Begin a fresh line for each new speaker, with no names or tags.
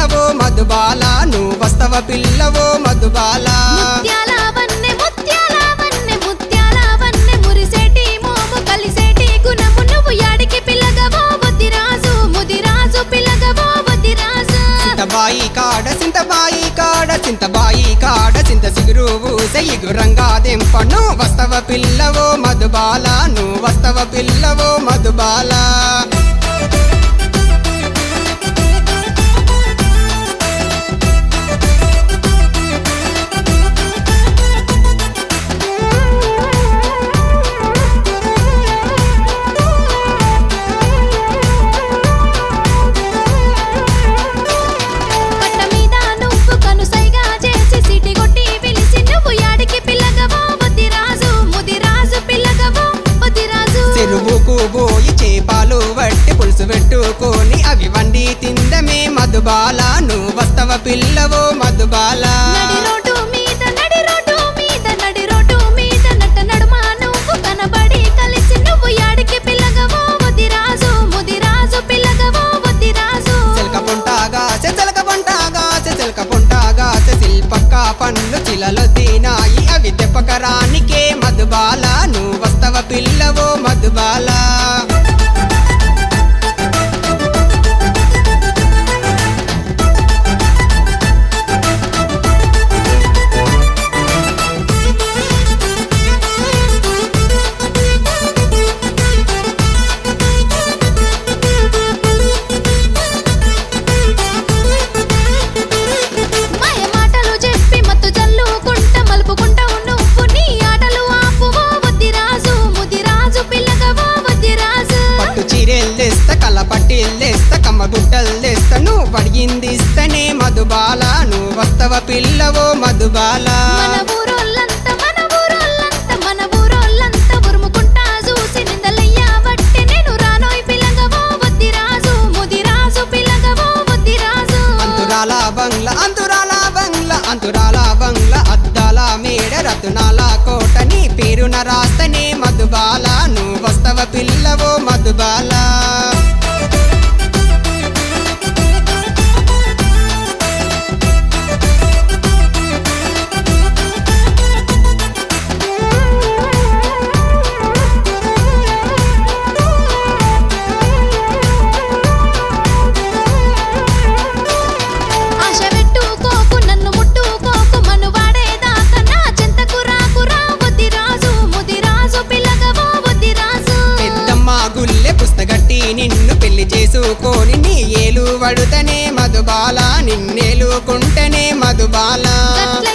పిల్లవో మధుబాల నువ్వు వస్తవ పిల్లవో మధుబాల
ముత్యాల వన్నె ముత్యాల వన్నె ముత్యాల వన్నె మురిసేటి మోము కలిసేటి గుణము నువ్వు యాడికి పిల్లగవో బుద్ధిరాజు ముదిరాజు పిల్లగవో బుద్ధిరాజు
సింతబాయి కాడ సింతబాయి కాడ సింతబాయి కాడ సింత సిగురువు సైగురంగా దెంపను వస్తవ పిల్లవో మధుబాల నువ్వు వస్తవ పిల్లవో మధుబాల
కట్ట మీద నువ్వు కనుసైగా చేసి సిటి కొట్టి పిలిచి నువ్వు యాడికి పిల్లగవో బుద్ధిరాజు ముదిరాజు పిల్లగవో బుద్ధిరాజు
చెరువుకు పోయి చేపాలు వట్టి పులుసు పెట్టుకొని అవి వండి తిందమే మధుబాల నువ్వు వస్తవ పిల్లవో మధుబాల
నడి రోడ్డు మీద నడి రోడ్డు మీద నడి రోడ్డు మీద నట్ట నడుమ నువ్వు కనబడి కలిసి నువ్వు యాడికి పిల్లగవో బుద్ధిరాజు ముదిరాజు పిల్లగవో బుద్ధిరాజు
చిలక పొంటాగా శిల్పక్క పండ్లు చిలలో తినాయి అవి తెప్పకరానికే మధుబాల నువ్వు వస్తవ పిల్లవో మధుబాల
మాయ మాటలు చెప్పి మత్తు జల్లుకుంట మలుపుకుంటావు నువ్వు నీ ఆటలు ఆపువో బుద్ధిరాజు ముదిరాజు పిల్లగవో బుద్ధిరాజు
పట్టు చీరెల్లేస్తా కళ్ళ పట్టిల్లేస్తా కమ్మ గుట్టల్లేస్తా నువ్వు అడిగింది ఇస్తనే మధుబాల నువ్వు వస్తవ పిల్లవో మధుబాల
మన ఊరోళ్ళంతా మన ఊరోళ్ళంతా మన ఊరోళ్ళంతా ఉరుముకుంటా చూసి నిందలయ్యా బట్టి నేను రానోయ్ పిల్లగవో బుద్ధిరాజు ముదిరాజు పిల్లగవో బుద్ధిరాజు
అంతురాల బంగ్లా అంతురాల బంగ్లా అంతురాల బంగ్లా అద్దాల మేడ రతునాల కోట నీ పేరున రాస్తనే మధుబాల నువ్వు వస్తవ పిల్లవో మధుబాల
ఆశ పెట్టుకోకు నన్ను ముట్టుకోకు మనువాడేదాకా నా చెంతకు రాకురా బుద్ధిరాజు ముదిరాజు పిల్లగవో బుద్ధిరాజు
పెద్దమ్మ గుల్లె పుస్తగట్టి నిన్ను పెళ్లి చేసుకోని నీ ఏలు వడుతనే మధుబాల నిన్నేలుకుంటనే మధుబాల
గట్ల